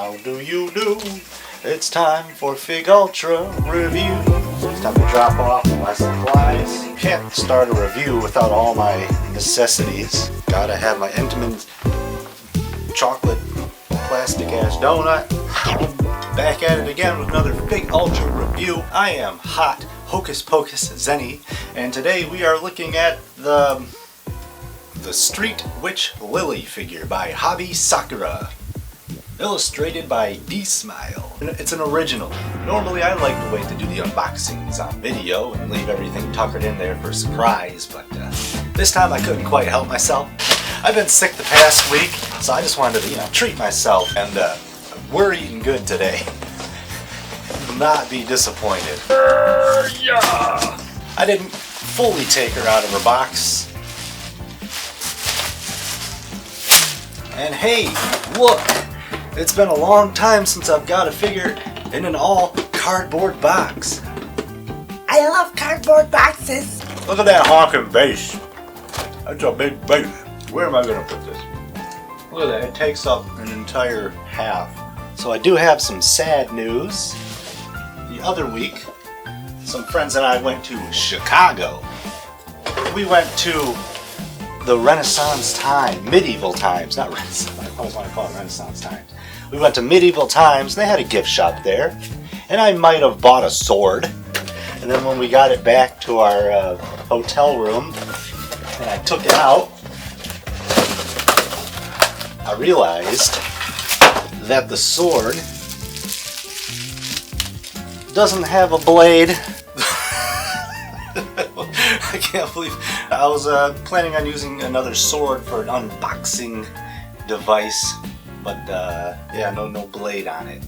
How do you do? It's time for Fig Ultra Review. It's time to drop off my supplies. Can't start a review without all my necessities. Gotta have my Entenmann's chocolate plastic ass donut. Back at it again with another Fig Ultra Review. I am Hot Hocus Pocus Zenny, and today we are looking at the Street Witch Lily figure by Hobby Sakura. Illustrated by D-Smile. It's an original. Normally I like to wait to do the unboxings on video and leave everything tuckered in there for a surprise, but this time I couldn't quite help myself. I've been sick the past week, so I just wanted to, treat myself, and we're eating good today. Will not be disappointed. Yeah. I didn't fully take her out of her box. And hey, look! It's been a long time since I've got a figure in an all cardboard box. I love cardboard boxes. Look at that honking base. That's a big base. Where am I going to put this? Look at that. It takes up an entire half. So I do have some sad news. The other week, some friends and I went to Chicago. We went to the Renaissance time, medieval times, not Renaissance. I always want to call it Renaissance times. We went to medieval times, and they had a gift shop there, and I might have bought a sword. And then when we got it back to our hotel room, and I took it out, I realized that the sword doesn't have a blade. I can't believe I was planning on using another sword for an unboxing device, but yeah, no blade on it.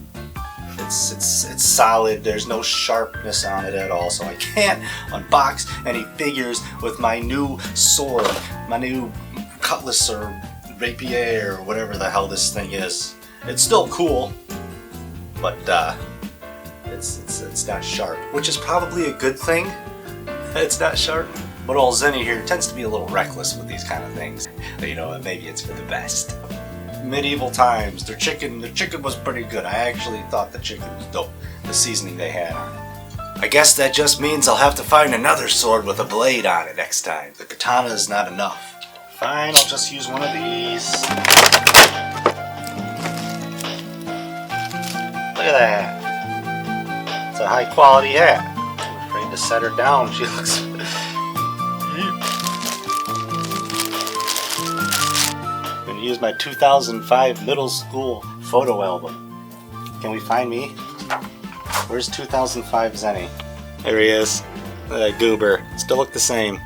It's solid. There's no sharpness on it at all, so I can't unbox any figures with my new sword, my new cutlass or rapier or whatever the hell this thing is. It's still cool, but it's not sharp, which is probably a good thing. It's not sharp, but old Zenny here tends to be a little reckless with these kind of things. Maybe it's for the best. Medieval times, the chicken was pretty good. I actually thought the chicken was dope, the seasoning they had on it. I guess that just means I'll have to find another sword with a blade on it next time. The katana is not enough. Fine, I'll just use one of these. Look at that. It's a high quality hat. To set her down, she looks. I'm gonna use my 2005 middle school photo album. Can we find me? Where's 2005 Zenny? There he is. Goober. Still look the same.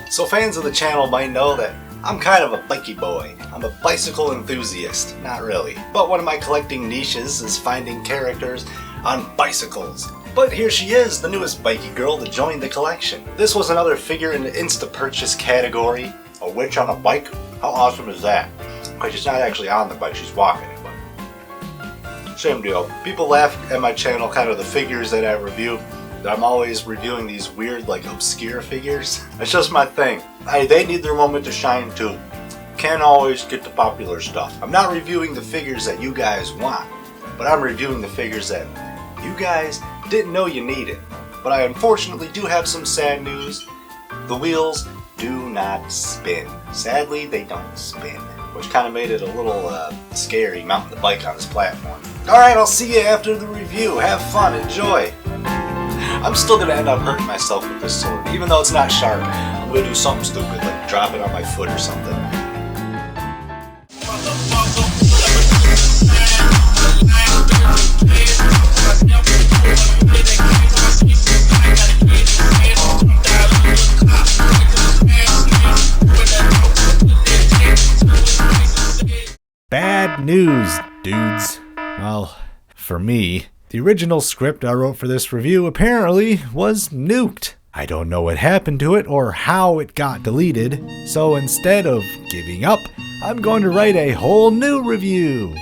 So fans of the channel might know that I'm kind of a bikey boy. I'm a bicycle enthusiast. Not really. But one of my collecting niches is finding characters on bicycles. But here she is, the newest bikey girl to join the collection. This was another figure in the insta-purchase category. A witch on a bike? How awesome is that? Because she's not actually on the bike, she's walking it. But same deal. People laugh at my channel, kind of the figures that I review. That I'm always reviewing these weird, obscure figures. It's just my thing. They need their moment to shine too. Can't always get the popular stuff. I'm not reviewing the figures that you guys want, but I'm reviewing the figures that you guys didn't know you needed. But I unfortunately do have some sad news. The wheels do not spin. Sadly, they don't spin, which kind of made it a little scary mounting the bike on this platform. Alright, I'll see you after the review. Have fun, enjoy. I'm still going to end up hurting myself with this sword. Even though it's not sharp, I'm going to do something stupid, like drop it on my foot or something. Bad news, dudes. Well, for me, the original script I wrote for this review apparently was nuked. I don't know what happened to it or how it got deleted, so instead of giving up, I'm going to write a whole new review.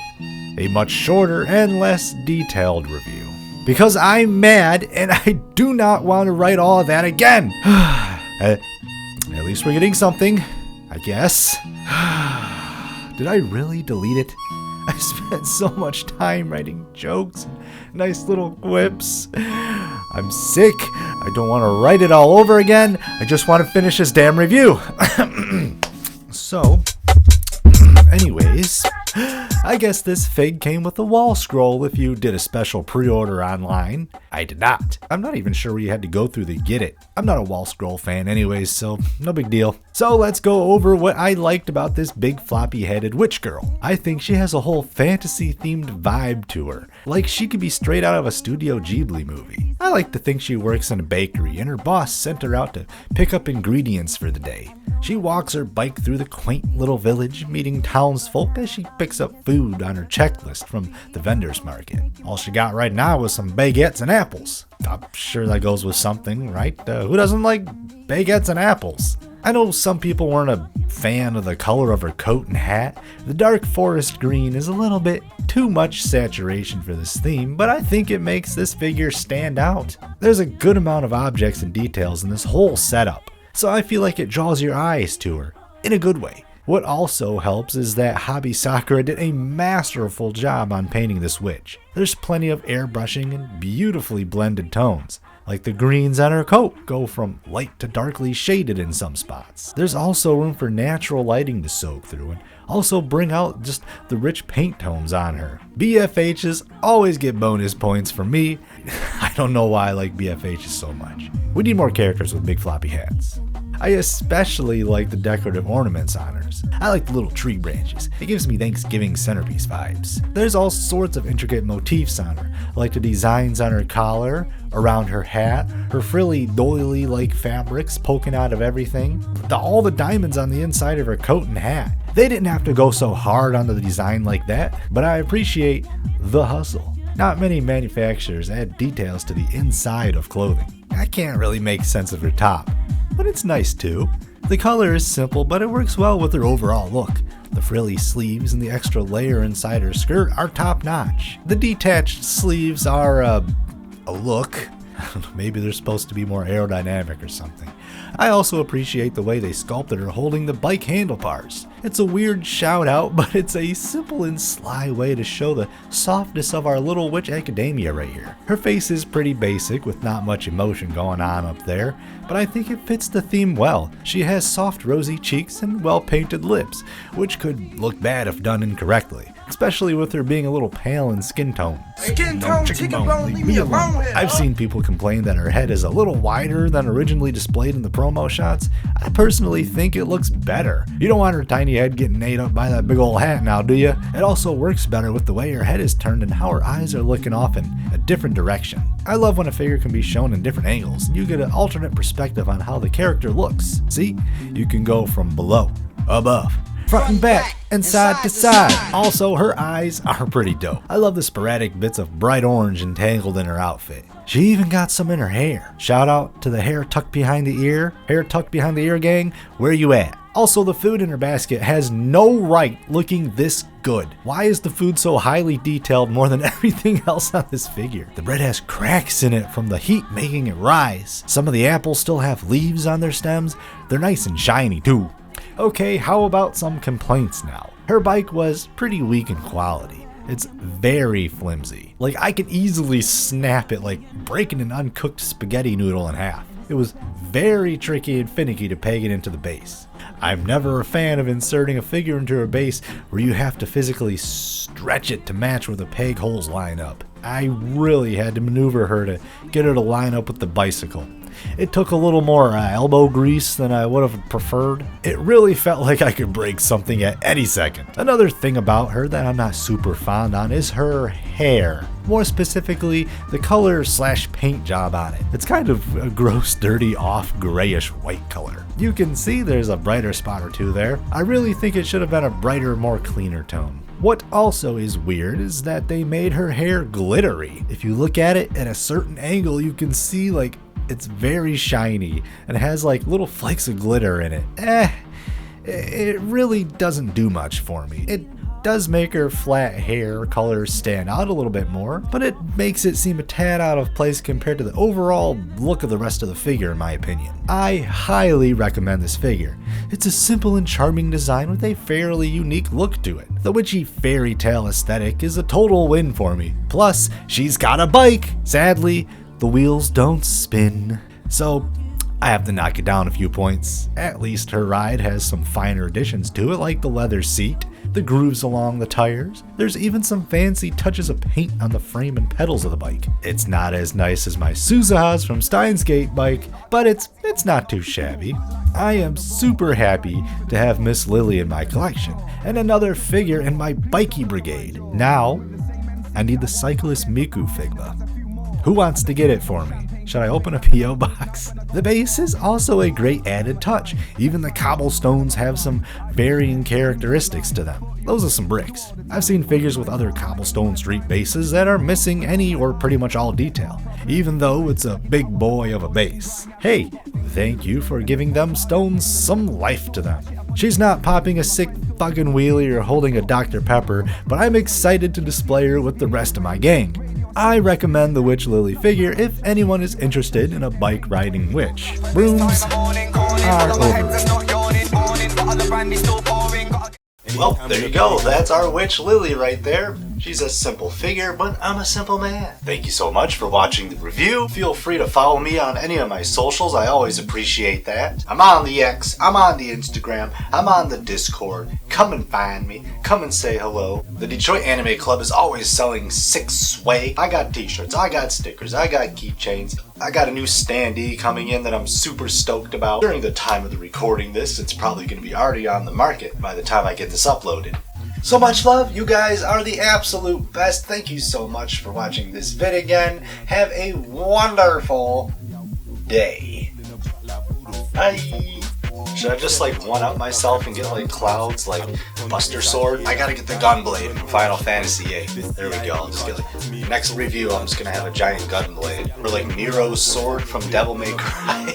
A much shorter and less detailed review. Because I'm mad and I do not want to write all of that again. At least we're getting something, I guess. Did I really delete it? I spent so much time writing jokes and nice little quips. I'm sick. I don't want to write it all over again. I just want to finish this damn review. So, anyways, I guess this fig came with a wall scroll if you did a special pre-order online. I did not. I'm not even sure where you had to go through to get it. I'm not a wall scroll fan anyways, so no big deal. So let's go over what I liked about this big floppy-headed witch girl. I think she has a whole fantasy-themed vibe to her, like she could be straight out of a Studio Ghibli movie. I like to think she works in a bakery and her boss sent her out to pick up ingredients for the day. She walks her bike through the quaint little village, meeting townsfolk as she picks up food on her checklist from the vendor's market. All she got right now was some baguettes and apples. I'm sure that goes with something, right? Who doesn't like baguettes and apples? I know some people weren't a fan of the color of her coat and hat. The dark forest green is a little bit too much saturation for this theme, but I think it makes this figure stand out. There's a good amount of objects and details in this whole setup, so I feel like it draws your eyes to her, in a good way. What also helps is that Hobby Sakura did a masterful job on painting this witch. There's plenty of airbrushing and beautifully blended tones. Like the greens on her coat go from light to darkly shaded in some spots. There's also room for natural lighting to soak through and also bring out just the rich paint tones on her. BFHs always get bonus points from me. I don't know why I like BFHs so much. We need more characters with big floppy hats. I especially like the decorative ornaments on hers. I like the little tree branches. It gives me Thanksgiving centerpiece vibes. There's all sorts of intricate motifs on her, like the designs on her collar, around her hat, her frilly doily-like fabrics poking out of everything, all the diamonds on the inside of her coat and hat. They didn't have to go so hard on the design like that, but I appreciate the hustle. Not many manufacturers add details to the inside of clothing. I can't really make sense of her top, but it's nice too. The color is simple, but it works well with her overall look. The frilly sleeves and the extra layer inside her skirt are top notch. The detached sleeves are a look. Maybe they're supposed to be more aerodynamic or something. I also appreciate the way they sculpted her holding the bike handlebars. It's a weird shout out, but it's a simple and sly way to show the softness of our little witch academia right here. Her face is pretty basic with not much emotion going on up there, but I think it fits the theme well. She has soft rosy cheeks and well painted lips, which could look bad if done incorrectly, especially with her being a little pale in skin tone. Skin tone, chicken bone, leave me alone. I've seen people complain that her head is a little wider than originally displayed in the promo shots. I personally think it looks better. You don't want her tiny head getting ate up by that big old hat now, do you? It also works better with the way her head is turned and how her eyes are looking off in a different direction. I love when a figure can be shown in different angles and you get an alternate perspective on how the character looks. See? You can go from below, above, front and back, and side to side. Also, her eyes are pretty dope. I love the sporadic bits of bright orange entangled in her outfit. She even got some in her hair. Shout out to the hair tucked behind the ear. Hair tucked behind the ear gang, where you at? Also, the food in her basket has no right looking this good. Why is the food so highly detailed more than everything else on this figure? The bread has cracks in it from the heat making it rise. Some of the apples still have leaves on their stems. They're nice and shiny too. Okay, how about some complaints now? Her bike was pretty weak in quality. It's very flimsy. Like, I could easily snap it like breaking an uncooked spaghetti noodle in half. It was very tricky and finicky to peg it into the base. I'm never a fan of inserting a figure into a base where you have to physically stretch it to match where the peg holes line up. I really had to maneuver her to get her to line up with the bicycle. It took a little more elbow grease than I would have preferred. It really felt like I could break something at any second. Another thing about her that I'm not super fond on is her hair. More specifically, the color / paint job on it. It's kind of a gross, dirty, off grayish white color. You can see there's a brighter spot or two there. I really think it should have been a brighter, more cleaner tone. What also is weird is that they made her hair glittery. If you look at it at a certain angle, you can see like it's very shiny and has like little flakes of glitter in it. It really doesn't do much for me. It does make her flat hair color stand out a little bit more, but it makes it seem a tad out of place compared to the overall look of the rest of the figure in my opinion. I highly recommend this figure. It's a simple and charming design with a fairly unique look to it. The witchy fairy tale aesthetic is a total win for me. Plus, she's got a bike! Sadly, the wheels don't spin. So, I have to knock it down a few points. At least her ride has some finer additions to it, like the leather seat, the grooves along the tires. There's even some fancy touches of paint on the frame and pedals of the bike. It's not as nice as my Suzuha's from Steins Gate bike, but it's not too shabby. I am super happy to have Miss Lily in my collection, and another figure in my bikey brigade. Now, I need the cyclist Miku Figma. Who wants to get it for me? Should I open a P.O. box? The base is also a great added touch. Even the cobblestones have some varying characteristics to them. Those are some bricks. I've seen figures with other cobblestone street bases that are missing any or pretty much all detail, even though it's a big boy of a base. Hey, thank you for giving them stones some life to them. She's not popping a sick fucking wheelie or holding a Dr. Pepper, but I'm excited to display her with the rest of my gang. I recommend the Witch Lily figure if anyone is interested in a bike riding witch. Brooms are overrated. Well, there you go. That's our Witch Lily right there. She's a simple figure, but I'm a simple man. Thank you so much for watching the review. Feel free to follow me on any of my socials. I always appreciate that. I'm on the X, I'm on the Instagram, I'm on the Discord. Come and find me. Come and say hello. The Detroit Anime Club is always selling sick swag. I got t-shirts, I got stickers, I got keychains. I got a new standee coming in that I'm super stoked about. During the time of the recording this, it's probably going to be already on the market by the time I get this uploaded. So much love, you guys are the absolute best. Thank you so much for watching this vid again. Have a wonderful day. Bye. Should I just like one-up myself and get like Cloud's like Buster Sword? I gotta get the Gunblade from Final Fantasy VIII. There we go. I'll just get like next review. I'm just gonna have a giant Gunblade or like Nero's sword from Devil May Cry.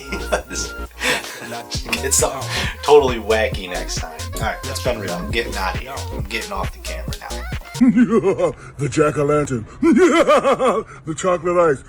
Get something totally wacky next time. Alright, that's been real. I'm getting out of here. I'm getting off the camera now. The jack-o'-lantern. The chocolate ice.